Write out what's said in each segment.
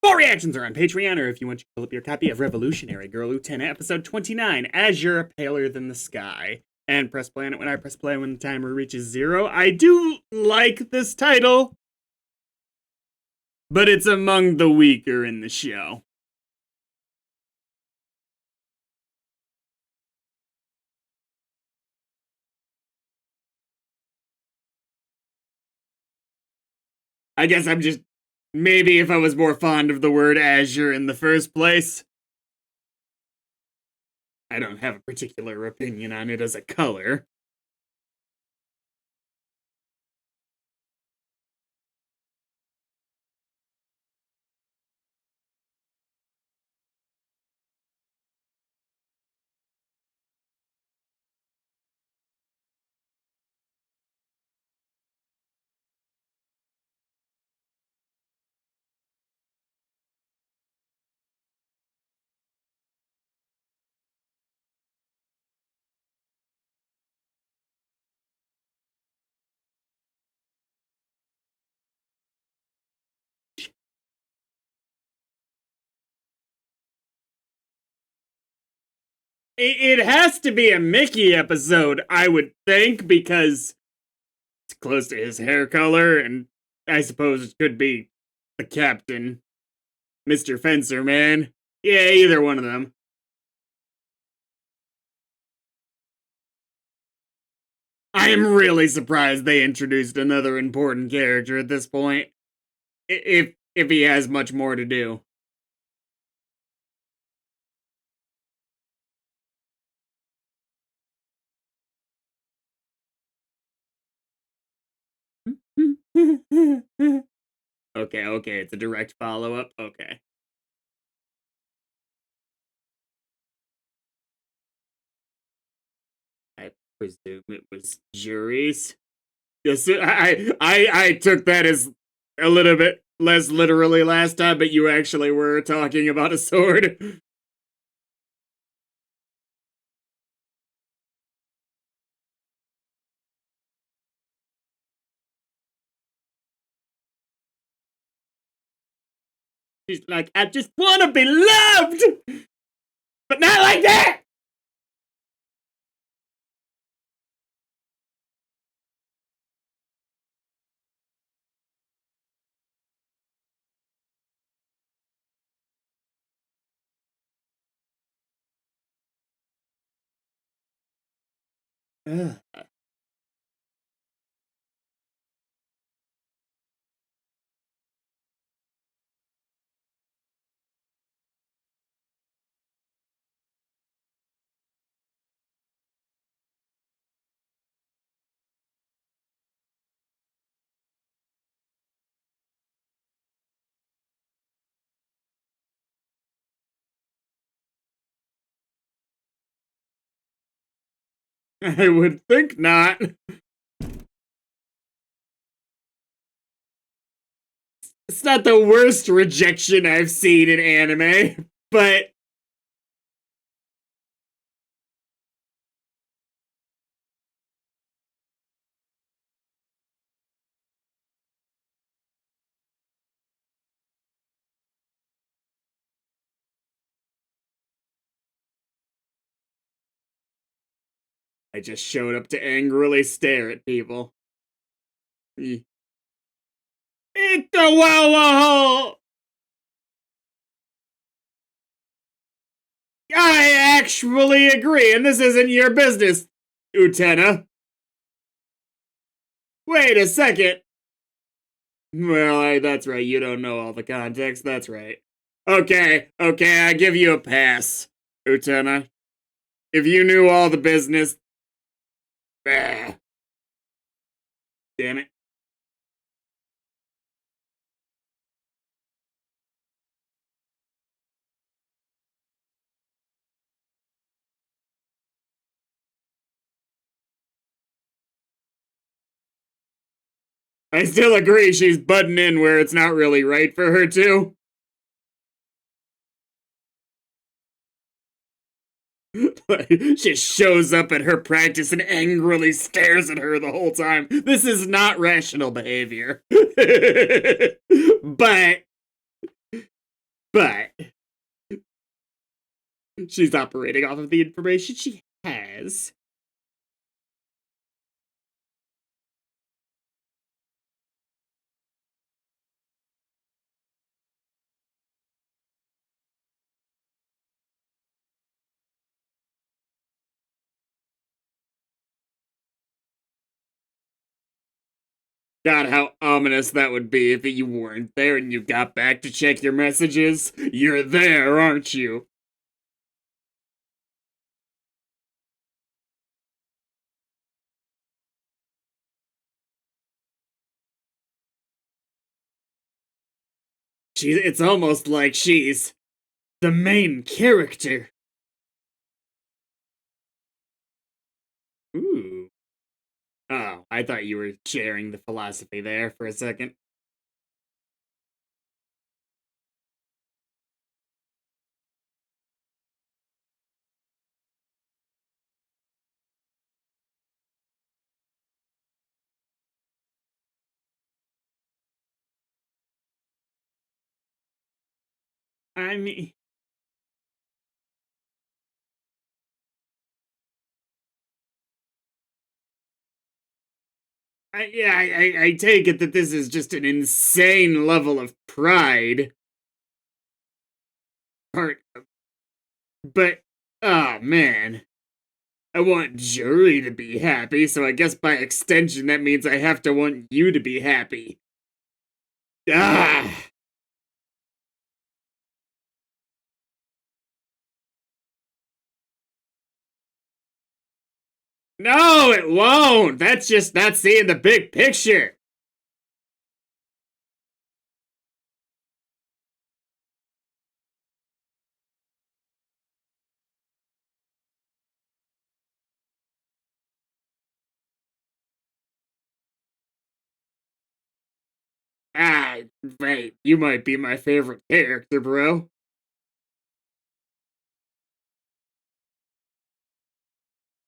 More reactions are on Patreon, or if you want to pull up your copy of Revolutionary Girl Utena, episode 29, As You're Paler Than the Sky. And press play on it when I press play when the timer reaches 0. I do like this title, but it's among the weaker in the show. I guess I'm just... Maybe if I was more fond of the word azure in the first place. I don't have a particular opinion on it as a color. It has to be a Mickey episode, I would think, because it's close to his hair color, and I suppose it could be the captain, Mr. Fencer Man. Yeah, either one of them. I am really surprised they introduced another important character at this point. If he has much more to do. Okay, it's a direct follow-up. Okay. I presume it was juries. Yes, I took that as a little bit less literally last time, but you actually were talking about a sword. She's like, I just want to be loved, but not like that. I would think not. It's not the worst rejection I've seen in anime, but I just showed up to angrily stare at people. Eat the wow. I actually agree, and this isn't your business, Utena. Wait a second. Well, that's right, you don't know all the context, that's right. Okay, I give you a pass, Utena. If you knew all the business... Damn it. I still agree she's butting in where it's not really right for her to. She shows up at her practice and angrily stares at her the whole time. This is not rational behavior. But but she's operating off of the information she has. God, how ominous that would be if you weren't there and you got back to check your messages. You're there, aren't you? It's almost like she's the main character. Ooh. Oh, I thought you were sharing the philosophy there for a second. I mean, I take it that this is just an insane level of pride. Part, but oh man, I want Jury to be happy, so I guess by extension that means I have to want you to be happy. Ah. No, it won't. That's just not seeing the big picture. Ah, right. You might be my favorite character, bro.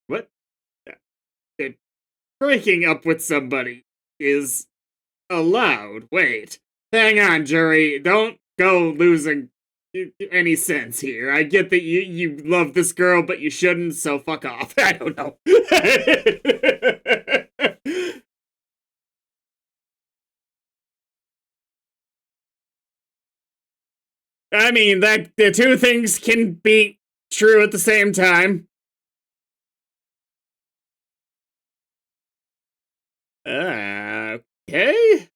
What? Breaking up with somebody is allowed. Wait. Hang on, Jury. Don't go losing any sense here. I get that you love this girl, but you shouldn't, so fuck off. I don't know. I mean, that the two things can be true at the same time. Okay.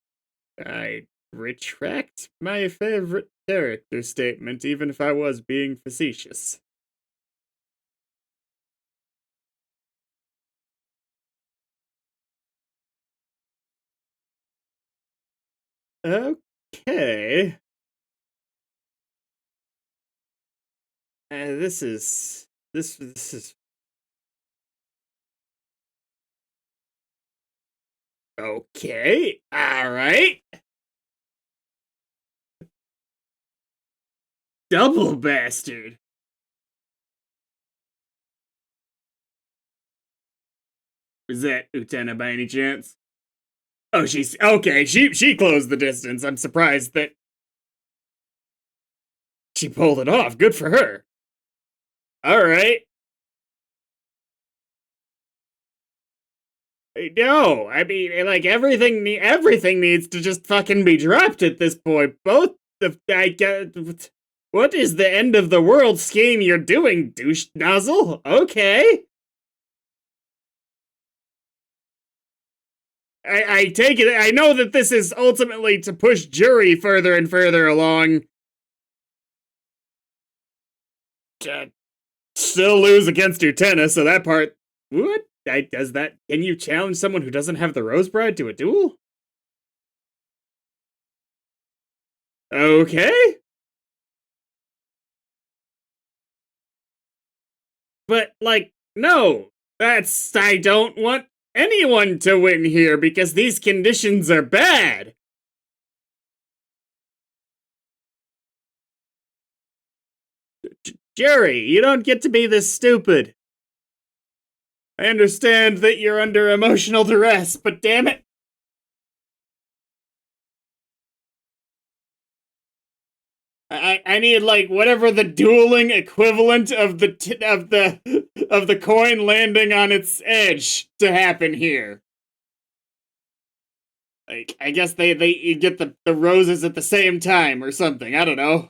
I retract my favorite character statement, even if I was being facetious. Okay. This is okay. All right. Double bastard. Is that Utena by any chance? Oh, she's okay. She closed the distance. I'm surprised that she pulled it off. Good for her. All right. No, I mean, like everything needs to just fucking be dropped at this point. Both the I get. What is the end of the world scheme you're doing, douche nozzle? Okay. I take it. I know that this is ultimately to push Jury further and further along. Still lose against Utena, so that part. What? Does that? Can you challenge someone who doesn't have the Rose Bride to a duel? Okay. But, like, no. That's. I don't want anyone to win here because these conditions are bad. Jerry, you don't get to be this stupid. I understand that you're under emotional duress, but damn it. I need like whatever the dueling equivalent of the coin landing on its edge to happen here. Like I guess they get the roses at the same time or something. I don't know.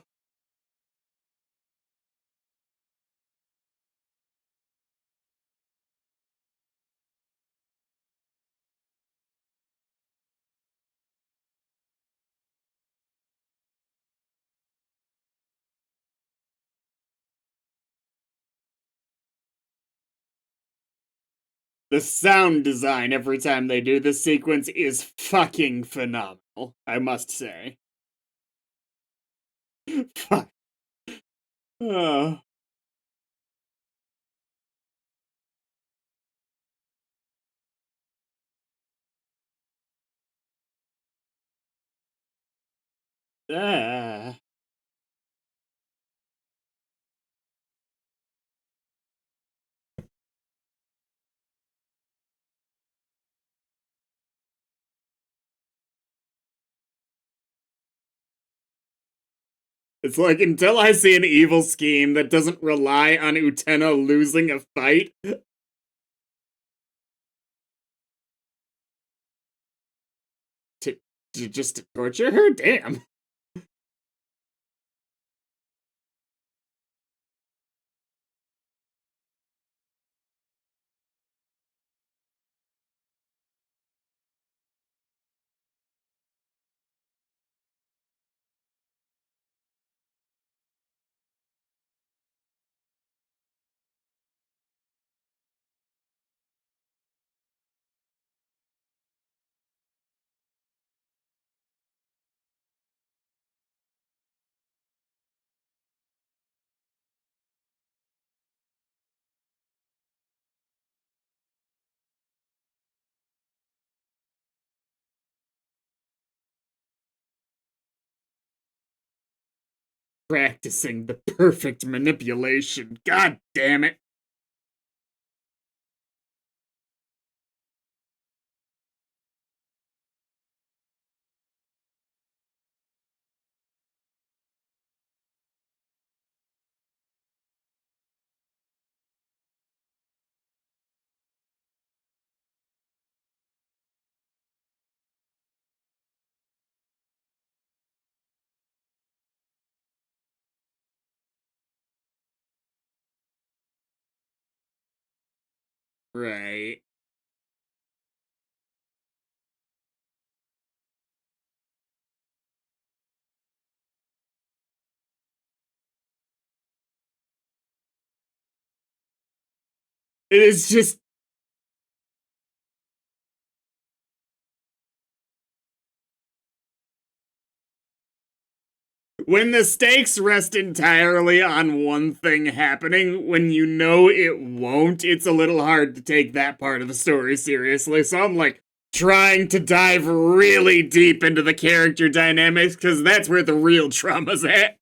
The sound design every time they do this sequence is fucking phenomenal, I must say. Fuck. Oh. Ah. It's like until I see an evil scheme that doesn't rely on Utena losing a fight. To, just to torture her? Damn. Practicing the perfect manipulation. God damn it. Right. It is just when the stakes rest entirely on one thing happening, when you know it won't, it's a little hard to take that part of the story seriously. So I'm like trying to dive really deep into the character dynamics because that's where the real trauma's at.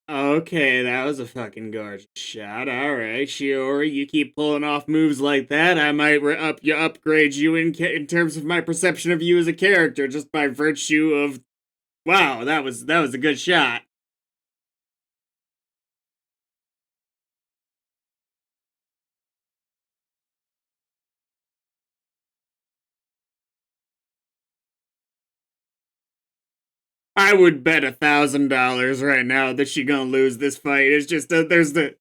Okay, that was a fucking gorgeous shot. All right, Shiori, you keep pulling off moves like that, I might upgrade you in terms of my perception of you as a character, just by virtue of wow, that was a good shot. I would bet $1,000 right now that she gonna lose this fight. It's just there's the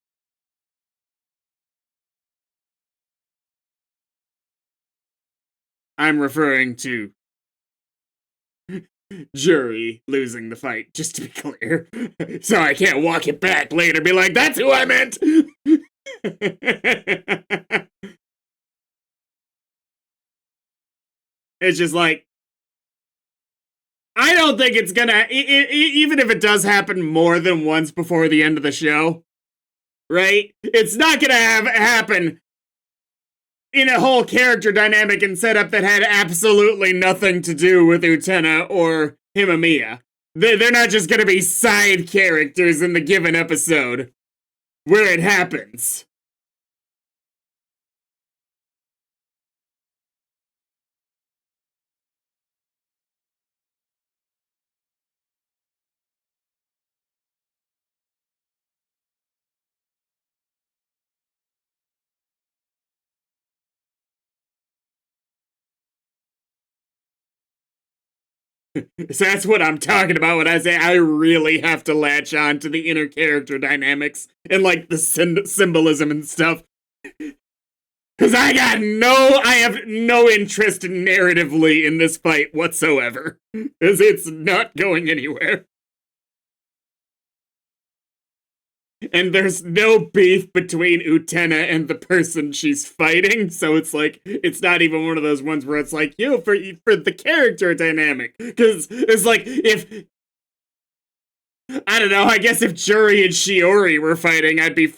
I'm referring to Jury losing the fight, just to be clear. So I can't walk it back later be like, that's who I meant! It's just like, I don't think it's gonna, even if it does happen more than once before the end of the show, right? It's not gonna happen in a whole character dynamic and setup that had absolutely nothing to do with Utena or Himamiya. They're not just gonna be side characters in the given episode where it happens. So that's what I'm talking about when I say I really have to latch on to the inner character dynamics and like the symbolism and stuff. Because I have no interest narratively in this fight whatsoever. Because it's not going anywhere. And there's no beef between Utena and the person she's fighting, so it's like it's not even one of those ones where it's like for the character dynamic. Because it's like if I don't know, I guess if Juri and Shiori were fighting, I'd be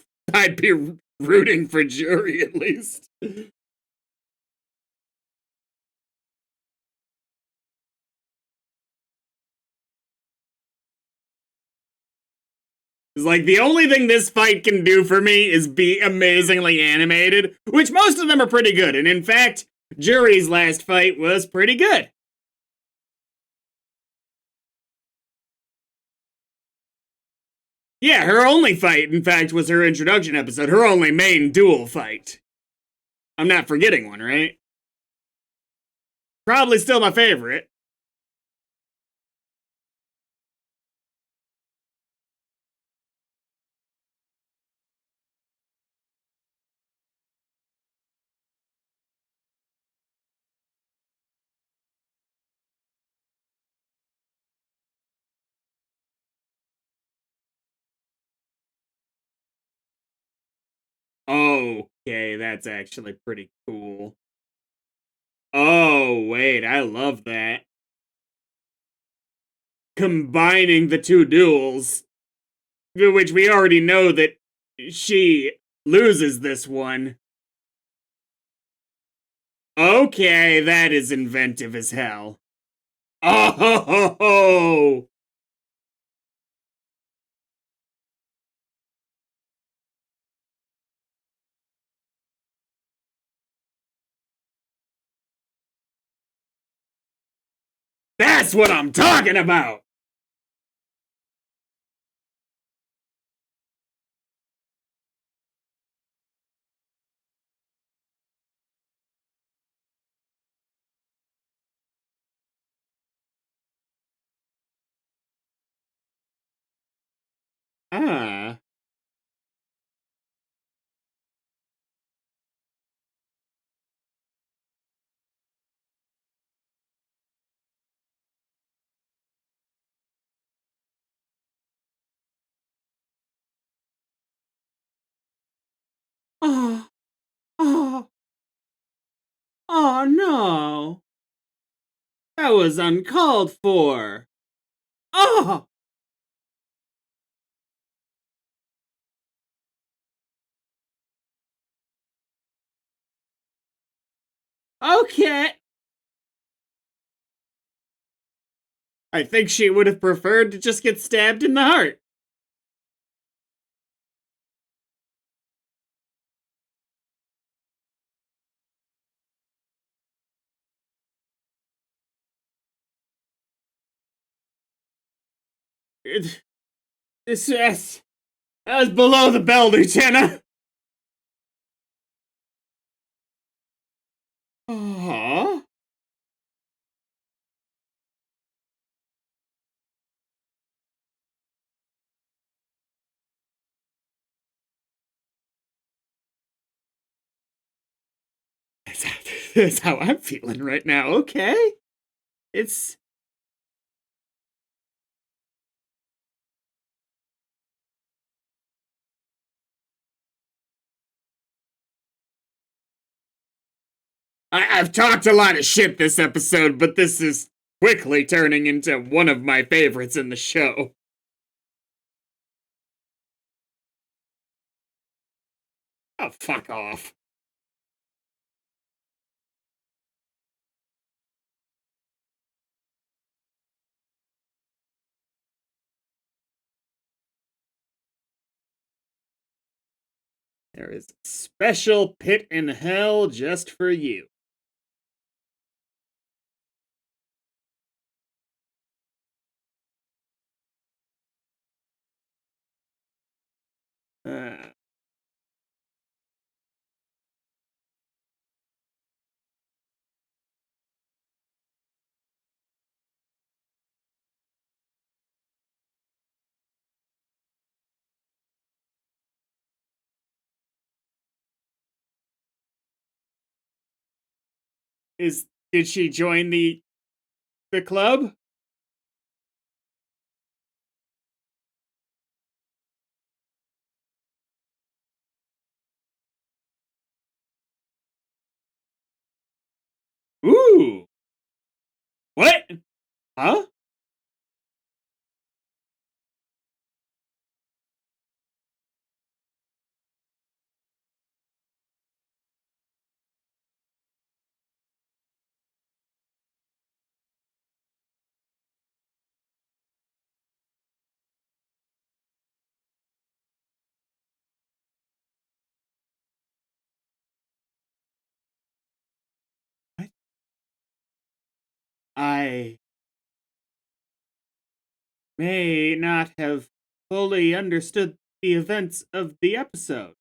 rooting for Juri at least. It's like the only thing this fight can do for me is be amazingly animated, which most of them are pretty good. And in fact, Juri's last fight was pretty good. Yeah, her only fight, in fact, was her introduction episode, her only main duel fight. I'm not forgetting one, right? Probably still my favorite. Okay, that's actually pretty cool. Oh, wait, I love that. Combining the two duels, which we already know that she loses this one. Okay, that is inventive as hell. Oh, ho, ho, ho. That's what I'm talking about. Ah. Oh, oh, oh no. That was uncalled for. Oh, okay. I think she would have preferred to just get stabbed in the heart. It, this, that was below the belt, Utena. Oh, that's how I'm feeling right now. Okay. It's I've talked a lot of shit this episode, but this is quickly turning into one of my favorites in the show. Oh, fuck off. There is a special pit in hell just for you. Uh, Did she join the club? Ooh. What? Huh? What? I may not have fully understood the events of the episode.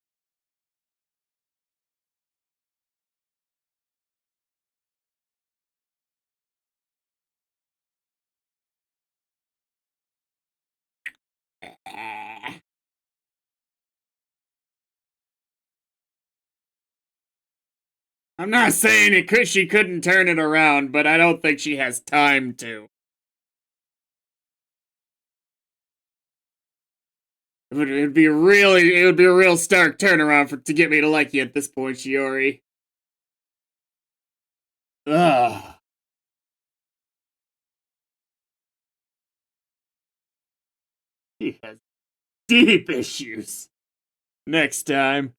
I'm not saying she couldn't turn it around, but I don't think she has time to. It would be a real stark turnaround to get me to like you at this point, Shiori. Ugh. He has deep issues. Next time.